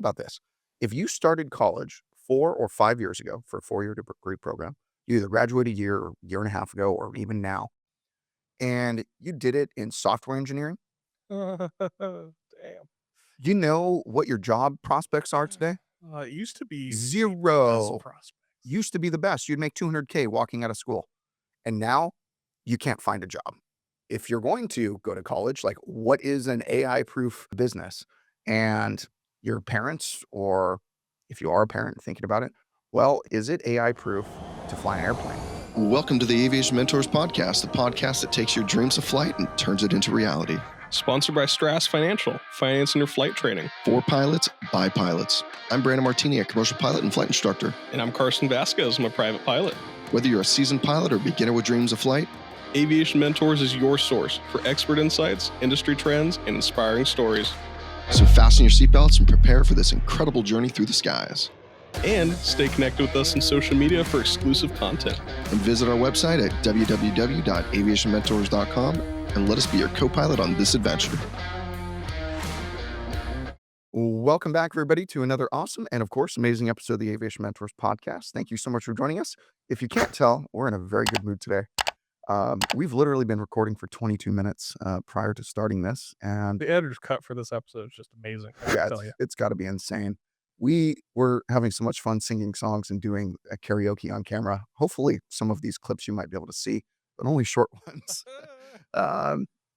about this. If you started college 4 or 5 years ago for a 4-year degree program, you either graduated a year or year and a half ago, or even now, and you did it in software engineering, Damn. you know what your job prospects are today? It used to be the best Zero. prospects. Used to be the best. You'd make 200K walking out of school. And now you can't find a job. If you're going to go to college, like, what is an AI proof business? And your parents, or if you are a parent thinking about it, well, is it AI proof to fly an airplane? Welcome to the Aviation Mentors Podcast, the podcast that takes your dreams of flight and turns it into reality. Sponsored by Strass Financial, financing your flight training. For pilots, by pilots. I'm Brandon Martini, a commercial pilot and flight instructor. And I'm Carson Vasquez, I'm a private pilot. Whether you're a seasoned pilot or beginner with dreams of flight, Aviation Mentors is your source for expert insights, industry trends, and inspiring stories. So fasten your seatbelts and prepare for this incredible journey through the skies. And stay connected with us on social media for exclusive content. And visit our website at www.aviationmentors.com and let us be your co-pilot on this adventure. Welcome back, everybody, to another awesome and, of course, amazing episode of the Aviation Mentors Podcast. Thank you so much for joining us. If you can't tell, we're in a very good mood today. We've literally been recording for 22 minutes prior to starting this. And The editor's cut for this episode is just amazing. I yeah, can tell you. it's got to be insane. We were having so much fun singing songs and doing a karaoke on camera. Hopefully, some of these clips you might be able to see, but only short ones.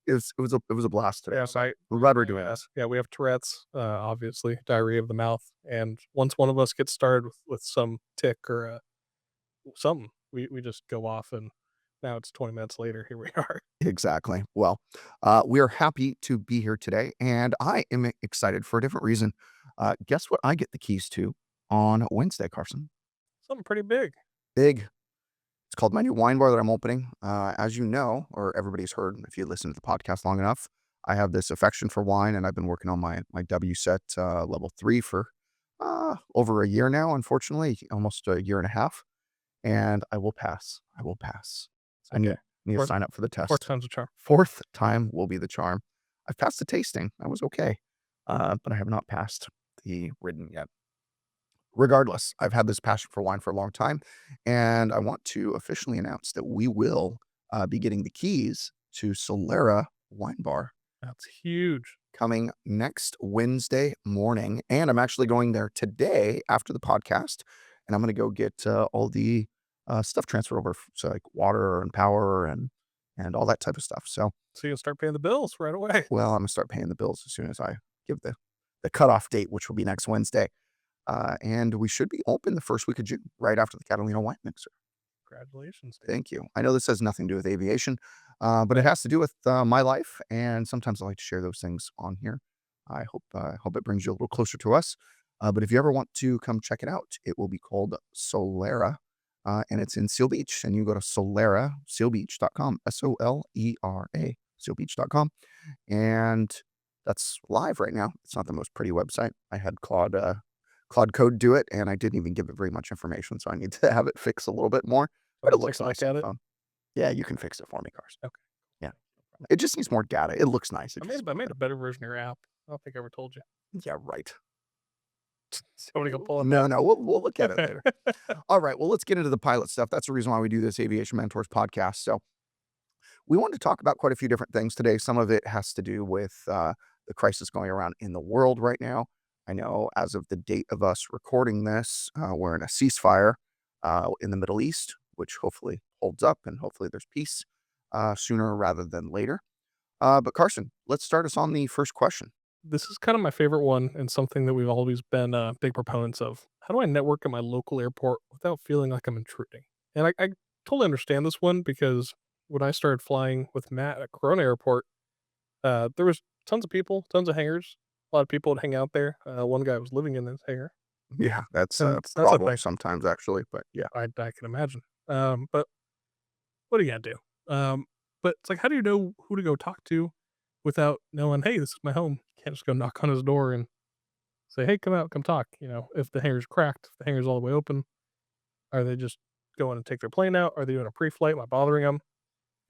It was a blast today. Yes, We're glad we're doing this. Yeah, we have Tourette's, obviously, diarrhea of the mouth. And once one of us gets started with some tick or something, we just go off, and now it's 20 minutes later. Here we are. Exactly. Well, we are happy to be here today, and I am excited for a different reason. Guess what I get the keys to on Wednesday, Carson? Something pretty big. Big. It's called my new wine bar that I'm opening. As you know, or everybody's heard if you listen to the podcast long enough, I have this affection for wine, and I've been working on my W set level 3 for over a year now, unfortunately, almost a year and a half. And I will pass. I Okay. need to Fourth- sign up for the test. Fourth time's a charm. Fourth time will be the charm. I've passed the tasting. I was okay. But I have not passed the written yet. Regardless, I've had this passion for wine for a long time, and I want to officially announce that we will be getting the keys to Solera Wine Bar That's huge. coming next Wednesday morning. And I'm actually going there today after the podcast, and I'm going to go get all the stuff transferred over, so like water and power and all that type of stuff. So, So you can start paying the bills right away. well, I'm going to start paying the bills as soon as I give the cutoff date, which will be next Wednesday. And we should be open the first week of June, right after the Catalina Wine Mixer. Congratulations, dude. Thank you. I know this has nothing to do with aviation, but it has to do with my life, and sometimes I like to share those things on here. I hope it brings you a little closer to us. But if you ever want to come check it out, it will be called Solera, and it's in Seal Beach. And you go to Solera, sealbeach.com, SOLERA, sealbeach.com. And that's live right now. It's not the most pretty website. I had Claude Code do it, and I didn't even give it very much information, so I need to have it fixed a little bit more. But it looks Take a nice. look at on it? the phone. Yeah, you can fix it for me, Carson. Okay. Yeah. It just needs more data. It looks nice. I made a better version of your app. I don't think I ever told you. Yeah, right. Somebody go pull it. No, we'll look at it later. All right, well, let's get into the pilot stuff. That's the reason why we do this Aviation Mentors podcast. So we wanted to talk about quite a few different things today. Some of it has to do with the crisis going around in the world right now. I know as of the date of us recording this, we're in a ceasefire in the Middle East, which hopefully holds up, and hopefully there's peace sooner rather than later. But Carson, let's start us on the first question. This is kind of my favorite one, and something that we've always been big proponents of. How do I network at my local airport without feeling like I'm intruding? And I totally understand this one, because when I started flying with Matt at Corona Airport, there was tons of people, tons of hangars. A lot of people would hang out there. One guy was living in this hangar. Yeah, that's And a that's a problem thing. sometimes, actually. But yeah, I can imagine. But what are you gonna do? But it's like, how do you know who to go talk to without knowing, hey, this is my home? You can't just go knock on his door and say, hey, come out, come talk. If the hangar's cracked, if the hangar's all the way open, are they just going to take their plane out? Are they doing a pre-flight? Am I bothering them?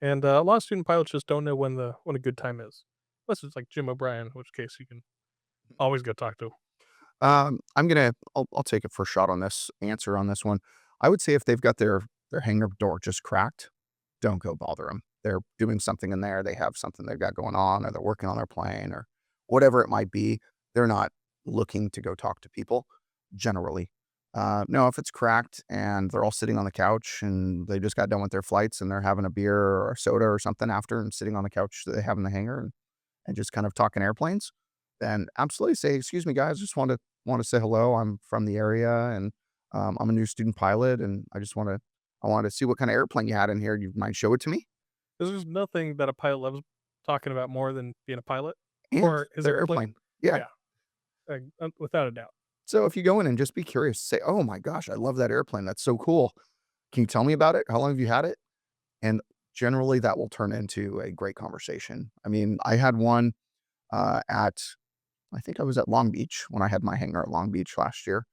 And a lot of student pilots just don't know when a good time is. Unless it's like Jim O'Brien, in which case you can always go talk to him. I'll take a first shot on this answer on this one. I would say if they've got their hangar door just cracked, don't go bother them. They're doing something in there. They have something they've got going on, or they're working on their plane, or whatever it might be. They're not looking to go talk to people generally. No, if it's cracked and they're all sitting on the couch and they just got done with their flights and they're having a beer or a soda or something after and sitting on the couch that they have in the hangar and just kind of talking airplanes, then absolutely say, "Excuse me, guys, just want to say hello. I'm from the area and I'm a new student pilot, and I wanted to see what kind of airplane you had in here. Do you mind show it to me?" There's nothing that a pilot loves talking about more than being a pilot And or his their airplane. airplane. Yeah. Yeah, without a doubt. So if you go in and just be curious, say, "Oh my gosh, I love that airplane. That's so cool. Can you tell me about it? How long have you had it?" And generally that will turn into a great conversation. I mean, I had one at I think I was at Long Beach when I had my hangar at Long Beach last year.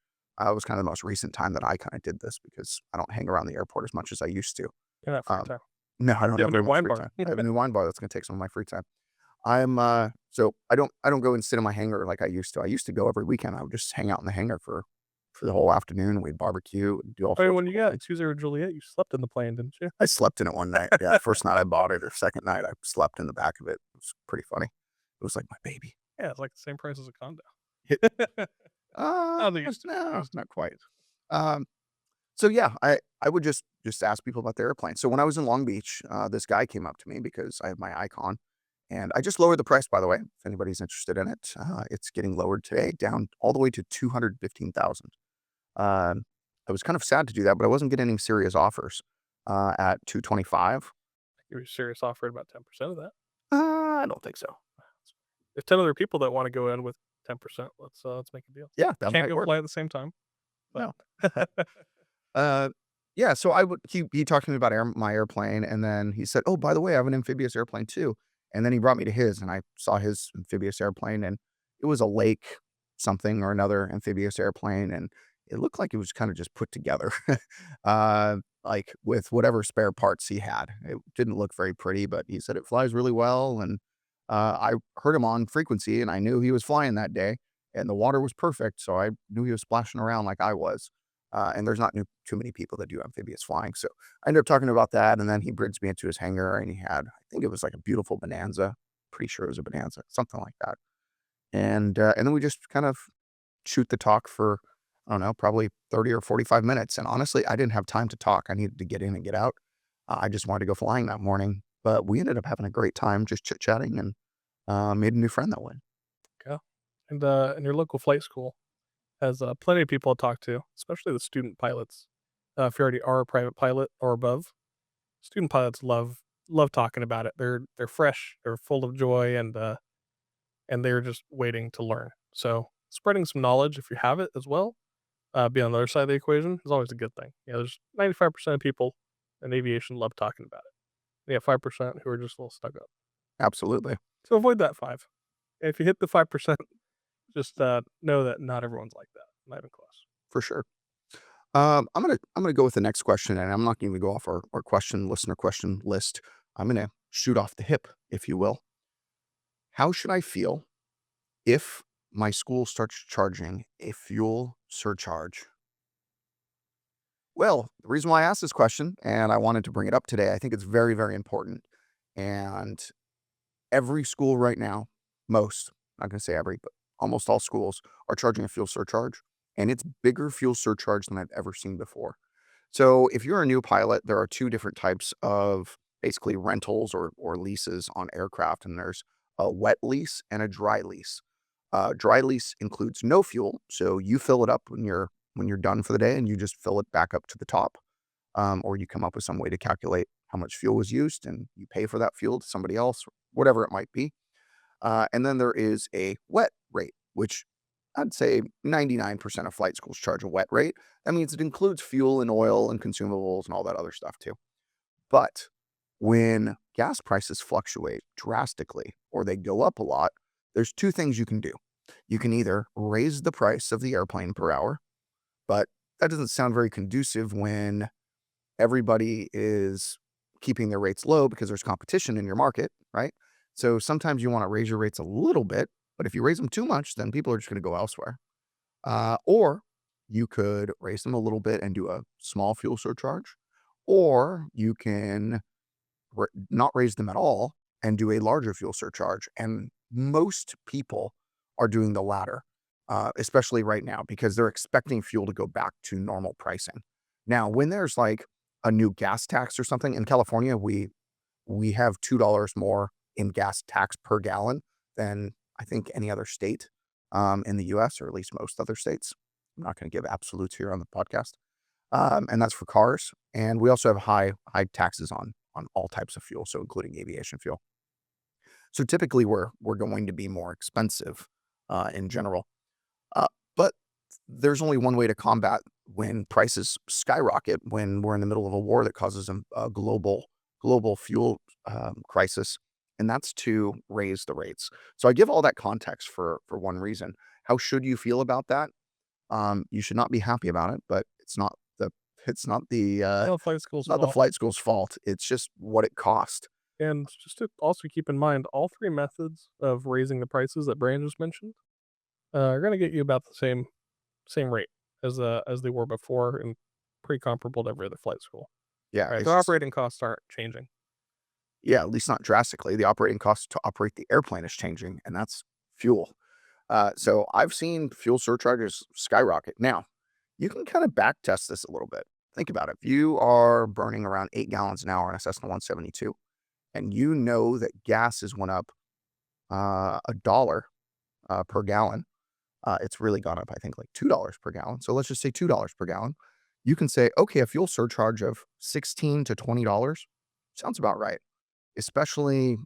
It was kind of the most recent time that I kind of did this because I don't hang around the airport as much as I used to. In that free Um, time. no, I don't You have have a very new much wine free bar. time. I have a new wine bar that's going to take some of my free time. So I don't go and sit in my hangar like I used to. I used to go every weekend. I would just hang out in the hangar for the whole afternoon. We'd barbecue and do all I mean, sorts when of you cool got things. Tuesday or Juliet, you slept in the plane, didn't you? I slept in it one night. Yeah, first night I bought it, or second night I slept in the back of it. It was pretty funny. It was like my baby. Yeah, it's like the same price as a condo. Uh, I don't think it's no, it's not quite. Um, so yeah, I would just ask people about their airplane. So when I was in Long Beach, this guy came up to me because I have my icon, and I just lowered the price. By the way, if anybody's interested in it, it's getting lowered today, down all the way to 215,000. Um, I was kind of sad to do that, but I wasn't getting any serious offers at 225. You're serious offer at about 10% of that. I don't think so. There's 10 other people that want to go in with 10%. Let's make a deal. Yeah, that Can't might go work. fly at the same time. No. But Yeah, so he talked to me about my airplane, and then he said, "Oh, by the way, I have an amphibious airplane too." And then he brought me to his, and I saw his amphibious airplane, and it was a Lake something or another amphibious airplane, and it looked like it was kind of just put together, like with whatever spare parts he had. It didn't look very pretty, but he said it flies really well, and I heard him on frequency, and I knew he was flying that day, and the water was perfect, so I knew he was splashing around like I was. And there's not too many people that do amphibious flying. So I ended up talking about that. And then he brings me into his hangar and he had, I think it was like a beautiful Bonanza. Pretty sure it was a Bonanza, something like that. And then we just kind of shoot the talk for, I don't know, probably 30 or 45 minutes. And honestly, I didn't have time to talk. I needed to get in and get out. I just wanted to go flying that morning. But we ended up having a great time just chit chatting and made a new friend that way. yeah. And your local flight school has plenty of people to talk to, especially the student pilots. If you already are a private pilot or above, student pilots love talking about it. They're fresh, they're full of joy, and they're just waiting to learn. So spreading some knowledge if you have it as well, be on the other side of the equation is always a good thing. There's 95% of people in aviation love talking about it. You have 5% who are just a little stuck up. Absolutely. So avoid that 5. If you hit the 5%, just know that not everyone's like that, not even close. For sure. I'm gonna go with the next question, and I'm not going to go off our listener question list. I'm gonna shoot off the hip, if you will. How should I feel if my school starts charging a fuel surcharge? Well, the reason why I asked this question, and I wanted to bring it up today, I think it's very, very important. And every school right now, most, not going to say every, but almost all schools are charging a fuel surcharge, and it's bigger fuel surcharge than I've ever seen before. So if you're a new pilot, there are two different types of basically rentals or leases on aircraft, and there's a wet lease and a dry lease. Dry lease includes no fuel, so you fill it up when you're done for the day, and you just fill it back up to the top, or you come up with some way to calculate how much fuel was used, and you pay for that fuel to somebody else, whatever it might be. And then there is a wet rate, which I'd say 99% of flight schools charge a wet rate. That means it includes fuel and oil and consumables and all that other stuff too. But when gas prices fluctuate drastically or they go up a lot, there's two things you can do. You can either raise the price of the airplane per hour, but that doesn't sound very conducive when everybody is keeping their rates low because there's competition in your market, right? So sometimes you want to raise your rates a little bit, but if you raise them too much, then people are just going to go elsewhere. Or you could raise them a little bit and do a small fuel surcharge, or you can not raise them at all and do a larger fuel surcharge. And most people are doing the latter, especially right now, because they're expecting fuel to go back to normal pricing. Now, when there's like a new gas tax or something in California, we have $2 more in gas tax per gallon than I think any other state in the US, or at least most other states. I'm not going to give absolutes here on the podcast. And that's for cars. And we also have high taxes on all types of fuel, so including aviation fuel. So typically we're going to be more expensive in general. But there's only one way to combat when prices skyrocket, when we're in the middle of a war that causes a global fuel crisis, and that's to raise the rates. So I give all that context for one reason. How should you feel about that? You should not be happy about it, but it's not No, flight school's not the fault. flight school's fault. It's just what it cost. And just to also keep in mind, all three methods of raising the prices that Brand just mentioned are going to get you about the same rate as they were before, and pretty comparable to every other flight school. Yeah, Right, it's their just operating costs aren't changing. yeah, at least not drastically. The operating cost to operate the airplane is changing, and that's fuel. So I've seen fuel surcharges skyrocket. Now, you can kind of back test this a little bit. Think about it. If you are burning around 8 gallons an hour in a Cessna 172, and you know that gas has went up a dollar per gallon, it's really gone up, I think, like $2 per gallon. So let's just say $2 per gallon. You can say, okay, a fuel surcharge of $16 to $20 sounds about right, especially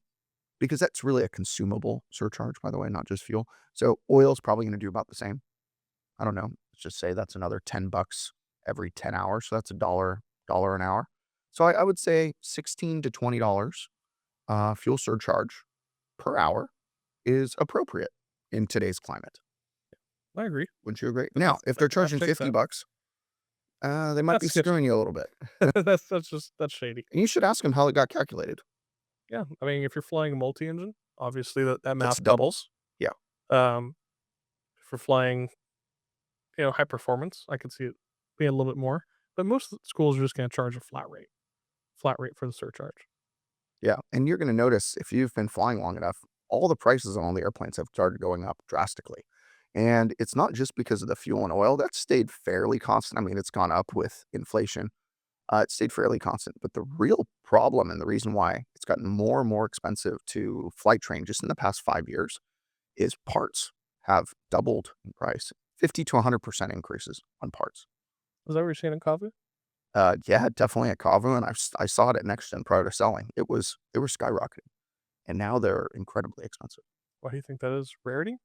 because that's really a consumable surcharge, by the way, not just fuel. So oil's probably going to do about the same. I don't know. Let's just say that's another $10 every 10 hours. So that's $1 an hour. So I would say $16 to $20 fuel surcharge per hour is appropriate in today's climate. I agree. Wouldn't you agree? Now, if they're charging shakes out. $50, they might be That's sketchy. screwing you a little bit. That's shady. And you should ask them how it got calculated. Yeah, I mean, if you're flying a multi-engine, obviously that That's math doubles. doubles. Yeah. If you're flying, high performance, I could see it being a little bit more. But most schools are just going to charge a flat rate for the surcharge. Yeah. And you're going to notice if you've been flying long enough, all the prices on all the airplanes have started going up drastically. And it's not just because of the fuel and oil. That's stayed fairly constant. I mean, it's gone up with inflation. It stayed fairly constant. But the real problem and the reason why it's gotten more and more expensive to flight train just in the past 5 years is parts have doubled in price, 50 to 100% increases on parts. Is that what you're seeing in Kavu? Yeah, definitely at Cavu, and I saw it at NextGen prior to selling. They were skyrocketing, and now they're incredibly expensive. Why do you think that is? Rarity?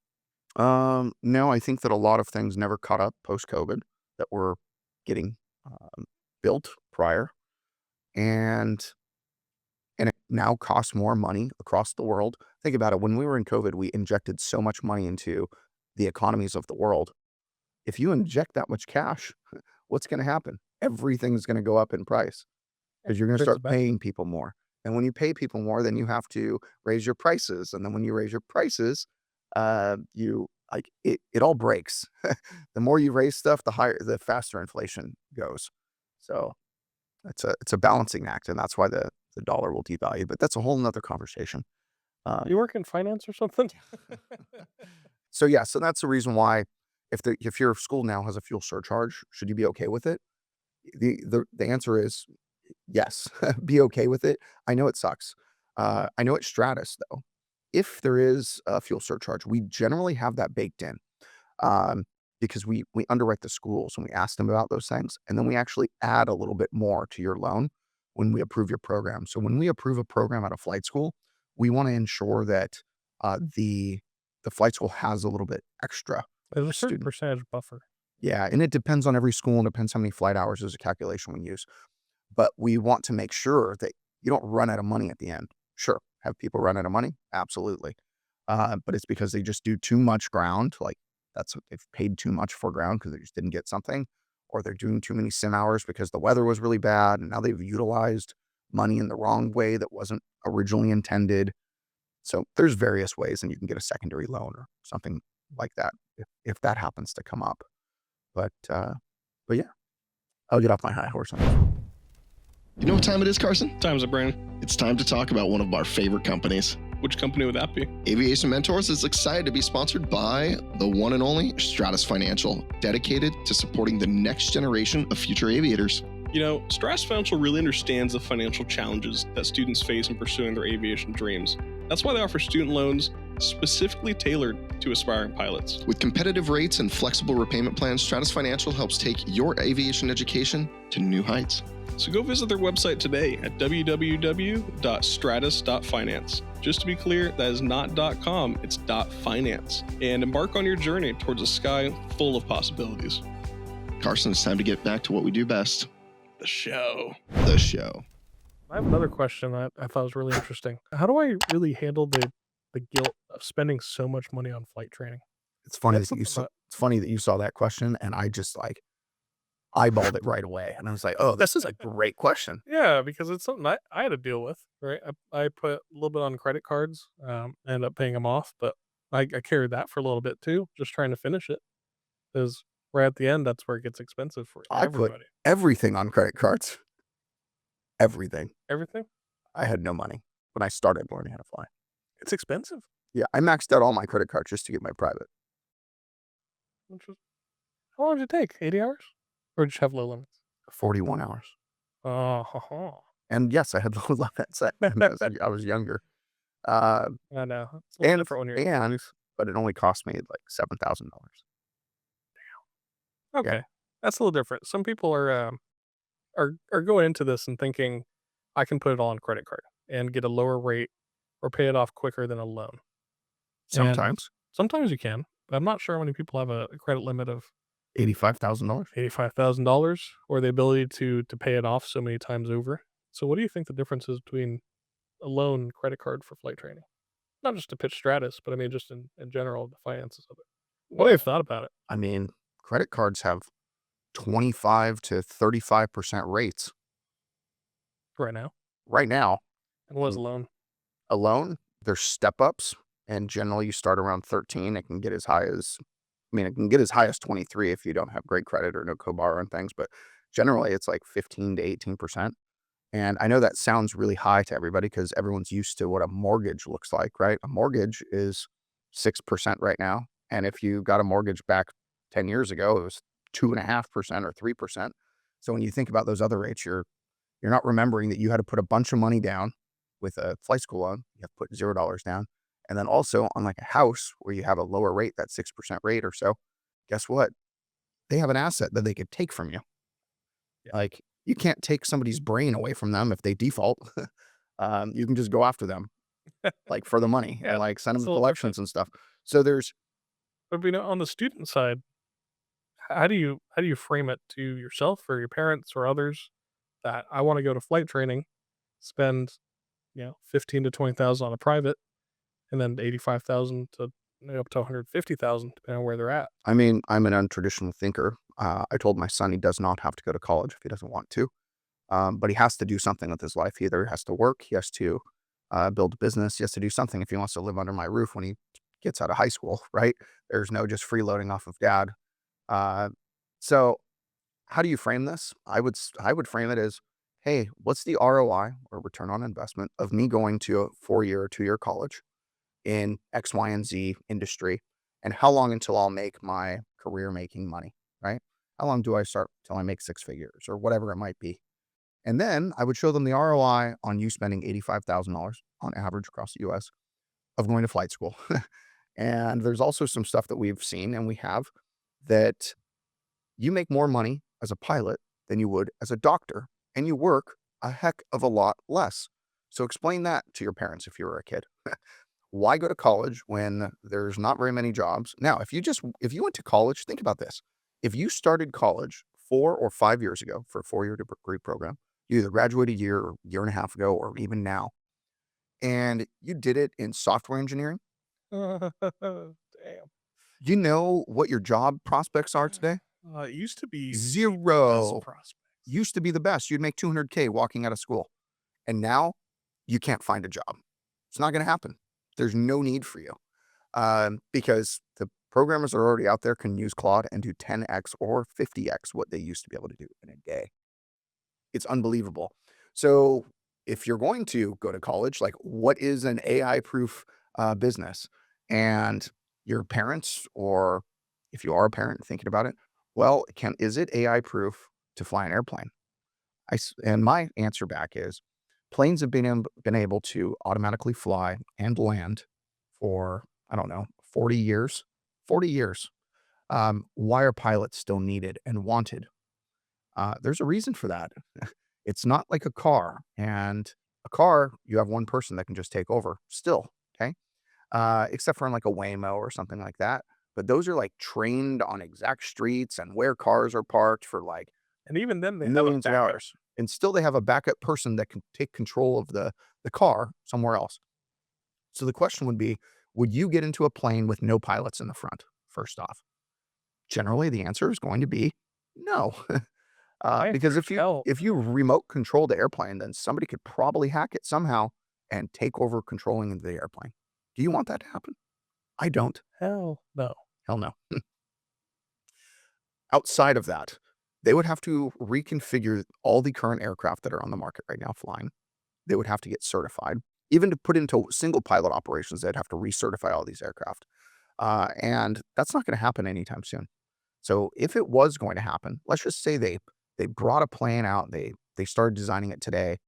No, I think that a lot of things never caught up post-COVID that were getting built prior, and it now costs more money across the world. Think about it. When we were in COVID, we injected so much money into the economies of the world. If you inject that much cash, what's going to happen? Everything's going to go up in price because you're going to Brings it start back. paying people more. And when you pay people more, then you have to raise your prices. And then when you raise your prices, it all breaks. The more you raise stuff, the faster inflation goes. So it's a balancing act, and that's why the dollar will devalue. But that's a whole nother conversation. You work in finance or something? So yeah, so that's the reason why if your school now has a fuel surcharge, should you be okay with it? The answer is yes. Be okay with it. I know it sucks. I know at Stratus though, if there is a fuel surcharge, we generally have that baked in because we underwrite the schools and we ask them about those things, and then we actually add a little bit more to your loan when we approve your program. So when we approve a program at a flight school, we want to ensure that the flight school has a little bit extra. There's a certain Student. percentage buffer. Yeah, and it depends on every school and depends how many flight hours is a calculation we use. But we want to make sure that you don't run out of money at the end. Sure, have people run out of money? Absolutely. But it's because they just do too much ground. Like that's what they've paid too much for ground because they just didn't get something, or they're doing too many sim hours because the weather was really bad and now they've utilized money in the wrong way that wasn't originally intended. So there's various ways, and you can get a secondary loan or something like that if that happens to come up. But yeah, I'll get off my high horse on this. You know what time it is, Carson? Time's up, Brandon. It's time to talk about one of our favorite companies. Which company would that be? Aviation Mentors is excited to be sponsored by the one and only Stratus Financial, dedicated to supporting the next generation of future aviators. You know, Stratus Financial really understands the financial challenges that students face in pursuing their aviation dreams. That's why they offer student loans specifically tailored to aspiring pilots. With competitive rates and flexible repayment plans, Stratus Financial helps take your aviation education to new heights. So go visit their website today at www.stratus.finance. Just to be clear, that is not .com, it's .finance. And embark on your journey towards a sky full of possibilities. Carson, it's time to get back to what we do best. The show. The show. I have another question that I thought was really interesting. How do I really handle the guilt of spending so much money on flight training? It's funny That's that you something saw. It's funny that you saw that question, and I just like eyeballed it right away, and I was like, "Oh, this is a great question." Yeah, because it's something I had to deal with, right? I put a little bit on credit cards, ended up paying them off, but I carried that for a little bit too, just trying to finish it. Because right at the end, that's where it gets expensive for I put everybody. everything on credit cards. Everything. Everything? I had no money when I started learning how to fly. It's expensive. Yeah, I maxed out all my credit cards just to get my private. How long did it take? 80 hours? Or did you have low limits? 41 hours. Oh, And yes, I had low limits. I was younger. I know. It's a little different when you're But it only cost me like $7,000. okay. That's a little different. Some people are going into this and thinking I can put it all on credit card and get a lower rate or pay it off quicker than a loan. Sometimes Sometimes you can, but I'm not sure how many people have a credit limit of $85,000. $85,000 or the ability to pay it off so many times over. So what do you think the difference is between a loan and credit card for flight training? Not just to pitch Stratus, but I mean just in general, the finances of it. What have you thought about it I mean, credit cards have 25 to 35% rates right now? right now. And what is a loan? Alone, there's step ups, and generally you start around 13. It can get as high as 23 if you don't have great credit or no co-borrow and things, but generally it's like 15 to 18%. And I know that sounds really high to everybody because everyone's used to what a mortgage looks like, right? A mortgage is 6% right now. And if you got a mortgage back 10 years ago, it was 2.5% or 3%. So when you think about those other rates, you're not remembering that you had to put a bunch of money down with a flight school loan. You have to put $0 down. And then also on like a house where you have a lower rate, that 6% rate or so, guess what? They have an asset that they could take from you. Yeah. Like you can't take somebody's brain away from them if they default. You can just go after them like for the money Yeah, and like send them it's a to little collections and stuff. So there's, But on the student side, how do you frame it to yourself or your parents or others that I want to go to flight training, spend 15 to 20,000 on a private, and then 85,000 to up to 150,000 depending on where they're at. I mean, I'm an untraditional thinker. I told my son he does not have to go to college if he doesn't want to, but he has to do something with his life. He either has to work, he has to build a business, he has to do something if he wants to live under my roof when he gets out of high school, right? There's no just freeloading off of dad. So how do you frame this? I would frame it as, hey, what's the ROI or return on investment of me going to a 4-year or 2-year college in X, Y, and Z industry? And how long until I'll make my career making money, right? How long do I start till I make 6 figures or whatever it might be? And then I would show them the ROI on you spending $85,000 on average across the US of going to flight school. And there's also some stuff that we've seen and we have that you make more money as a pilot than you would as a doctor, and you work a heck of a lot less. So explain that to your parents if you were a kid. Why go to college when there's not very many jobs? Now, if you went to college, think about this. If you started college 4 or 5 years ago for a 4-year degree program, you either graduated a year or year and a half ago, or even now, and you did it in software engineering, Damn. you know what your job prospects are today? It used to be Zero. best prospects. Used to be the best. You'd make $200K walking out of school. And now you can't find a job. It's not going to happen. There's no need for you because the Programmers that are already out there can use Claude and do 10x or 50x what they used to be able to do in a day. It's unbelievable. So if you're going to go to college, like, what is an AI proof business? And your parents, or if you are a parent thinking about it, well, is it AI proof to fly an airplane? And my answer back is planes have been able to automatically fly and land for, I don't know, 40 years. 40 years. Why are pilots still needed and wanted? There's a reason for that. It's not like a car. And a car, you have one person that can just take over still. Okay. Except for in like a Waymo or something like that. But those are like trained on exact streets and where cars are parked for like And even then, they have a millions of backup. hours. And still they have a backup person that can take control of the car somewhere else. So the question would be, would you get into a plane with no pilots in the front, first off? Generally, the answer is going to be no. Because Hell, if you remote control the airplane, then somebody could probably hack it somehow and take over controlling the airplane. Do you want that to happen? I don't. hell no. Hell no. Outside of that, they would have to reconfigure all the current aircraft that are on the market right now flying. They would have to get certified. Even to put into single pilot operations, they'd have to recertify all these aircraft. And that's not going to happen anytime soon. So if it was going to happen, let's just say they brought a plane out, they started designing it today,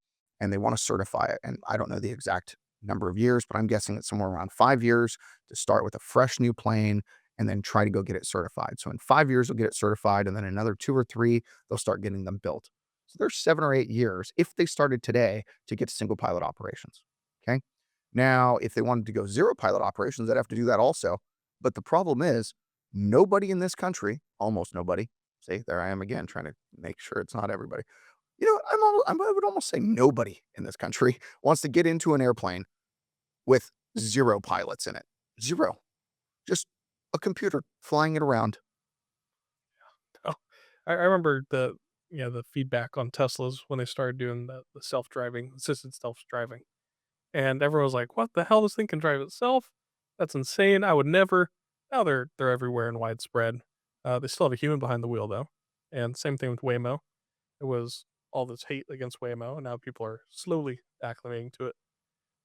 and they want to certify it. And I don't know the exact number of years, but I'm guessing it's somewhere around 5 years to start with a fresh new plane and then try to go get it certified. So in 5 years, they'll get it certified, and then another 2 or 3, they'll start getting them built. So there's 7 or 8 years if they started today to get to single pilot operations. Okay. Now, if they wanted to go zero pilot operations, they'd have to do that also. But the problem is, nobody in this country, almost nobody, see, there I am again trying to make sure it's not everybody. I would almost say nobody in this country wants to get into an airplane with zero pilots in it. Zero. Just a computer flying it around. Oh, I remember the feedback on Teslas when they started doing the assisted self-driving. And everyone was like, "What the hell? This thing can drive itself? That's insane. I would never." Now they're everywhere and widespread. They still have a human behind the wheel though. And same thing with Waymo. It was all this hate against Waymo, and now people are slowly acclimating to it.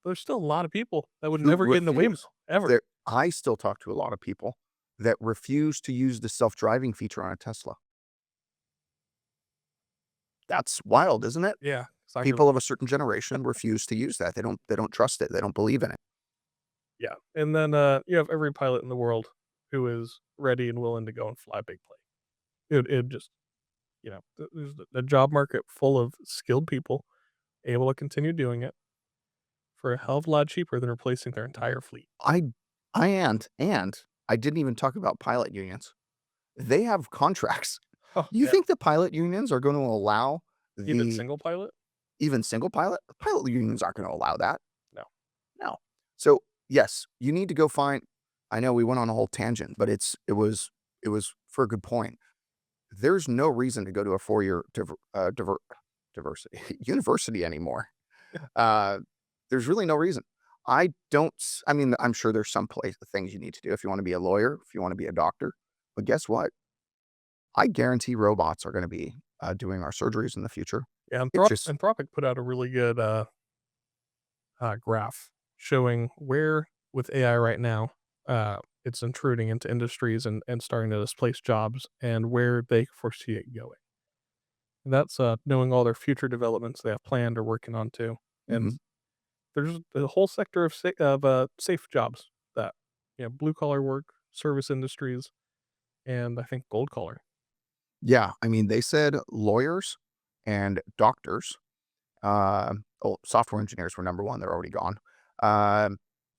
But there's still a lot of people that would Who never get into Waymo refuse? ever. I still talk to a lot of people that refuse to use the self-driving feature on a Tesla. That's wild, isn't it? Yeah, it's not gonna- People of a certain generation refuse to use that. They don't trust it. They don't believe in it. Yeah, and then you have every pilot in the world who is ready and willing to go and fly a big plane. It just there's a job market full of skilled people able to continue doing it for a hell of a lot cheaper than replacing their entire fleet. I and I didn't even talk about pilot unions. They have contracts. Oh, You yeah. think the pilot unions are going to allow Even single pilot? even single pilot? Pilot unions aren't going to allow that. No. No. So yes, you need to go find. I know we went on a whole tangent, but it was for a good point. There's no reason to go to a 4-year diversity university anymore. There's really no reason. I mean, I'm sure there's some things you need to do if you want to be a lawyer, if you want to be a doctor. But guess what? I guarantee robots are going to be doing our surgeries in the future. Yeah, It's just Anthropic put out a really good graph showing where with AI right now it's intruding into industries and starting to displace jobs and where they foresee it going. And that's knowing all their future developments they have planned or working on too. And Mhm. there's a whole sector of safe jobs that blue collar work, service industries, and I think gold collar. Yeah. I mean, they said lawyers and doctors. Software engineers were number one. They're already gone.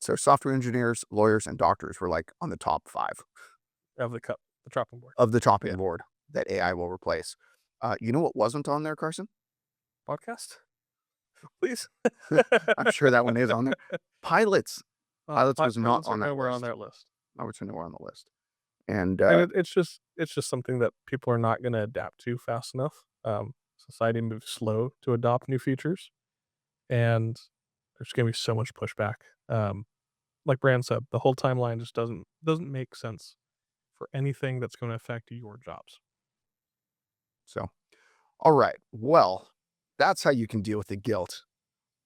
So software engineers, lawyers, and doctors were like on the top 5 Of the chopping board of the chopping Yeah. board that AI will replace. You know what wasn't on there, Carson? podcast, please. I'm sure that one is on there. Pilots. Pilots was not Pilots on are that nowhere on list. that list. Pilots are nowhere on the list. And And it's just something that people are not going to adapt to fast enough. Society moves slow to adopt new features, and there's going to be so much pushback. Like Brand said, the whole timeline just doesn't make sense. for anything that's going to affect your jobs. So, all right. Well, that's how you can deal with the guilt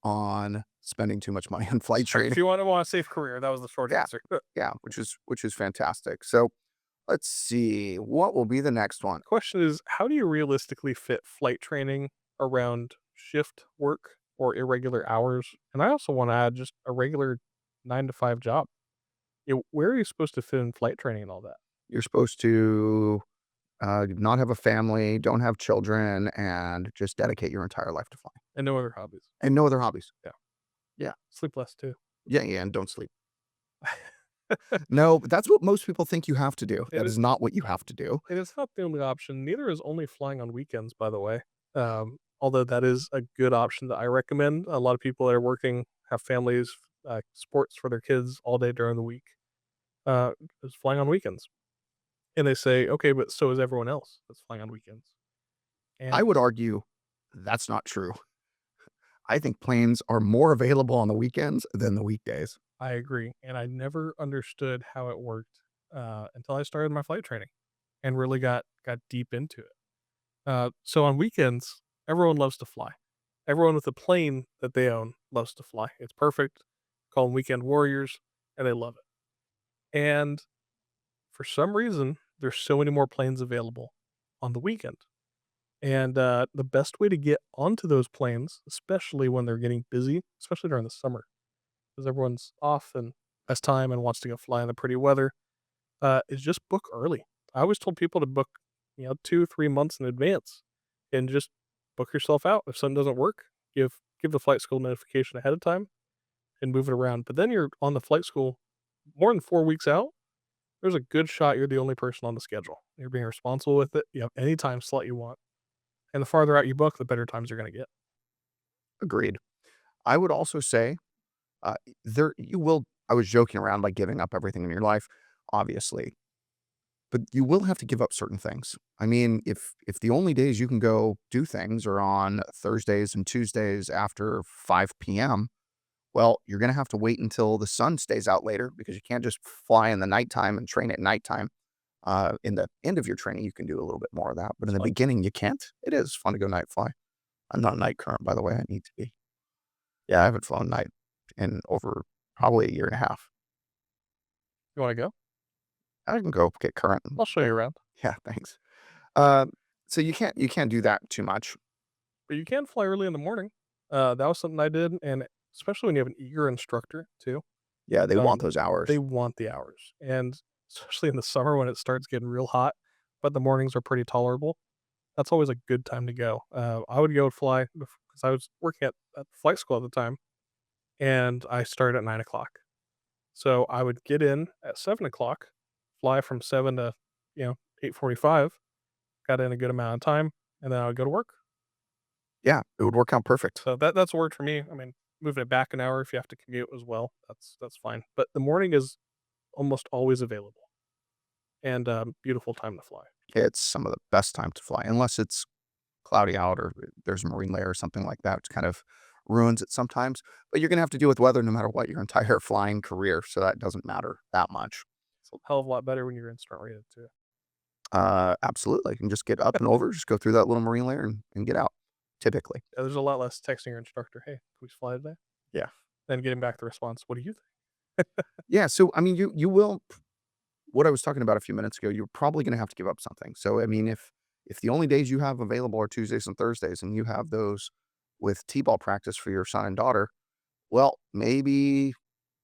on spending too much money on flight If training. you want a safe career, that was the short Yeah. answer. Yeah, which is fantastic. So let's see, what will be the next one? Question is, how do you realistically fit flight training around shift work or irregular hours? And I also want to add just a regular 9 to 5 job. Where are you supposed to fit in flight training and all that? You're supposed to not have a family, don't have children, and just dedicate your entire life to flying And no other hobbies. and no other hobbies. Sleep less too. Yeah, and don't sleep. No, but that's what most people think you have to do. It That is not what you have to do. And it's not the only option. Neither is only flying on weekends, by the way. Although that is a good option that I recommend. A lot of people that are working, have families, sports for their kids all day during the week, is flying on weekends. And they say, okay, but so is everyone else that's flying on weekends. And I would argue that's not true. I think planes are more available on the weekends than the weekdays. I agree. And I never understood how it worked until I started my flight training and really got deep into it. So on weekends, everyone loves to fly. Everyone with a plane that they own loves to fly. It's perfect. Call them weekend warriors, and they love it. And for some reason, there's so many more planes available on the weekend. And the best way to get onto those planes, especially when they're getting busy, especially during the summer, because everyone's off and has time and wants to go fly in the pretty weather, is just book early. I always told people to book, 2-3 months in advance, and just book yourself out. If something doesn't work, give the flight school notification ahead of time and move it around. But then you're on the flight school more than 4 weeks out. There's a good shot you're the only person on the schedule. You're being responsible with it. You have any time slot you want. And the farther out you book, the better times you're going to get. Agreed. I would also say there you will. I was joking around by giving up everything in your life, obviously, but you will have to give up certain things. I mean, if the only days you can go do things are on Thursdays and Tuesdays after 5 p.m., well, you're going to have to wait until the sun stays out later because you can't just fly in the nighttime and train at nighttime. In the end of your training, you can do a little bit more of that, but in the Fun. beginning, you can't. It is fun to go night fly. I'm not a night current, by the way. I need to be. Yeah, I haven't flown night in over probably a year and a half. You want to go? I can go get current. I'll show you around. Yeah, thanks. So you can't do that too much. But you can fly early in the morning. That was something I did, and especially when you have an eager instructor too. Yeah, they Um, want those hours. They want the hours, and especially in the summer when it starts getting real hot, but the mornings are pretty tolerable. That's always a good time to go. I would go and fly because I was working at flight school at the time, and I started at 9 o'clock. So I would get in at 7 o'clock, fly from 7 to 8:45. Got in a good amount of time, and then I would go to work. Yeah, it would work out perfect. So that's worked for me. I mean, moving it back an hour if you have to commute as well, that's fine. But the morning is almost always available, and beautiful time to fly. It's some of the best time to fly, unless it's cloudy out or there's a marine layer or something like that, which kind of ruins it sometimes. But you're gonna have to deal with weather no matter what your entire flying career, so that doesn't matter that much. It's a hell of a lot better when you're instrument rated too. Absolutely. You can just get up and over, just go through that little marine layer and get out, typically. Yeah, there's a lot less texting your instructor. Hey, can we fly today? Yeah. Then getting back the response. What do you think? Yeah, so, I mean, you will what I was talking about a few minutes ago, you're probably gonna have to give up something. So, I mean, if the only days you have available are Tuesdays and Thursdays, and you have those with T-ball practice for your son and daughter, well, maybe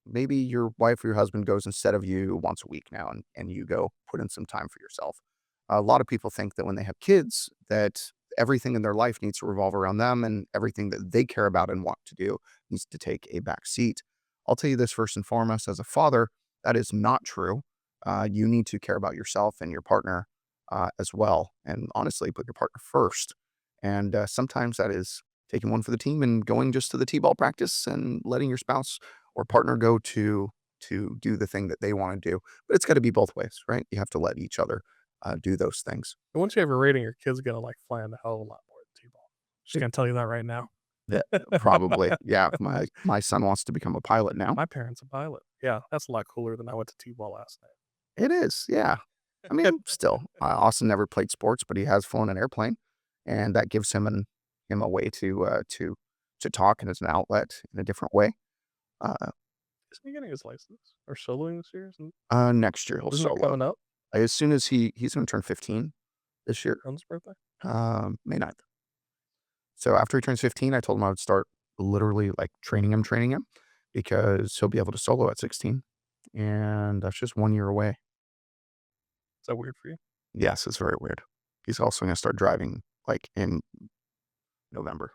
your wife or your husband goes instead of you once a week now, and you go put in some time for yourself. A lot of people think that when they have kids, that everything in their life needs to revolve around them and everything that they care about and want to do needs to take a back seat. I'll tell you this first and foremost, as a father, that is not true. You need to care about yourself and your partner as well. And honestly, put your partner first. And sometimes that is taking one for the team and going just to the T-ball practice and letting your spouse or partner go to do the thing that they want to do. But it's got to be both ways, right? You have to let each other do those things. And once you have a rating, your kid's gonna like flying a hell of a lot more than T-ball. Just gonna tell you that right now. Probably. Yeah. My son wants to become a pilot now. My parents a pilot. Yeah, that's a lot cooler than I went to T-ball last night. It is. Yeah. I mean, still, Austin never played sports, but he has flown an airplane, and that gives him a way to talk, and as an outlet in a different way. Uh, Isn't he getting his license or soloing this year? Next year he'll Isn't it solo. coming up As soon as he's going to turn 15 this year, on his birthday? May 9th. So after he turns 15, I told him I would start literally like training him because he'll be able to solo at 16, and that's just 1 year away. Is that weird for you? Yes, it's very weird. He's also going to start driving like in November.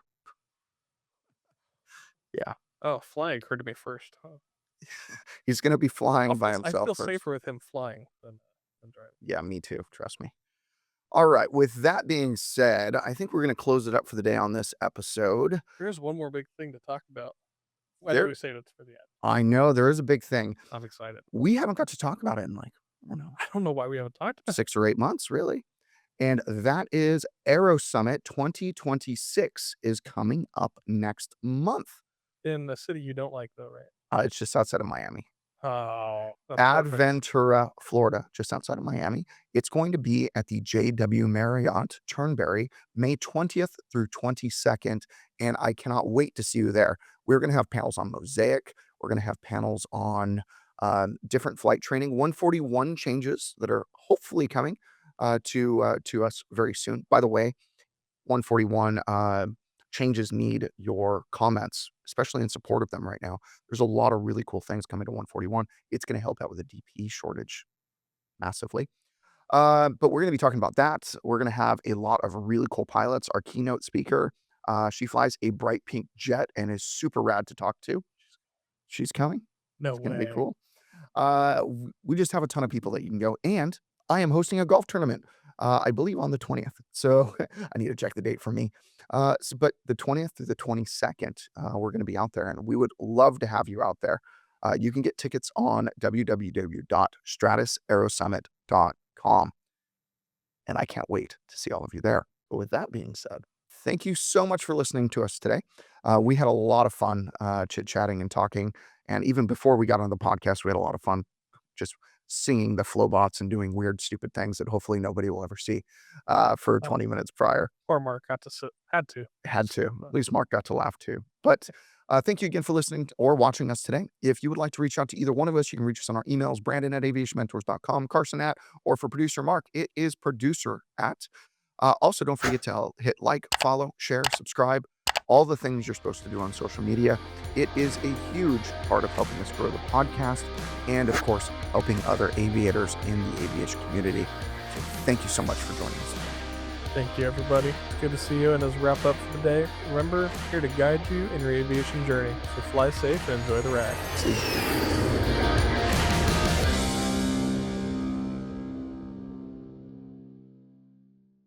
Yeah. Oh, flying occurred to me first. Huh. He's going to be flying by I himself feel first. safer with him flying than driving. Yeah, me too. Trust me. All right. With that being said, I think we're going to close it up for the day on this episode. There's one more big thing to talk about. Why There- do we say it for the end? I know there is a big thing. I'm excited. We haven't got to talk about it in like, I don't know, I don't know why we haven't talked about 6 or 8 months, really. And that is Aero Summit 2026 is coming up next month. it in the city you don't like, though, right? It's just outside of Miami. Oh, that's perfect. Adventura, Florida, just outside of Miami. It's going to be at the JW Marriott Turnberry, May 20th through 22nd, and I cannot wait to see you there. We're going to have panels on Mosaic. We're going to have panels on different flight training, 141 changes that are hopefully coming to us very soon. By the way, 141 changes need your comments, especially in support of them right now. There's a lot of really cool things coming to 141. It's going to help out with the DP shortage massively. But we're going to be talking about that. We're going to have a lot of really cool pilots. Our keynote speaker, she flies a bright pink jet and is super rad to talk to. She's coming. No It's going way. to be cool. We just have a ton of people that you can go. And I am hosting a golf tournament, I believe on the 20th. So I need to check the date for me. But the 20th through the 22nd, we're going to be out there, and we would love to have you out there. You can get tickets on www.stratusaerosummit.com. And I can't wait to see all of you there. But with that being said, thank you so much for listening to us today. We had a lot of fun chit-chatting and talking. And even before we got on the podcast, we had a lot of fun just singing the Flowbots and doing weird, stupid things that hopefully nobody will ever see for 20 minutes prior. Poor Mark got to had to. Had to. At least Mark got to laugh too. But thank you again for listening or watching us today. If you would like to reach out to either one of us, you can reach us on our emails, Brandon@aviationmentors.com, Carson @ or for producer Mark, it is producer @. Also, don't forget to hit like, follow, share, subscribe, all the things you're supposed to do on social media. It is a huge part of helping us grow the podcast and, of course, helping other aviators in the aviation community. So thank you so much for joining us today. Thank you, everybody. It's good to see you. And as we wrap up for the day, remember, here to guide you in your aviation journey. So fly safe and enjoy the ride. See you.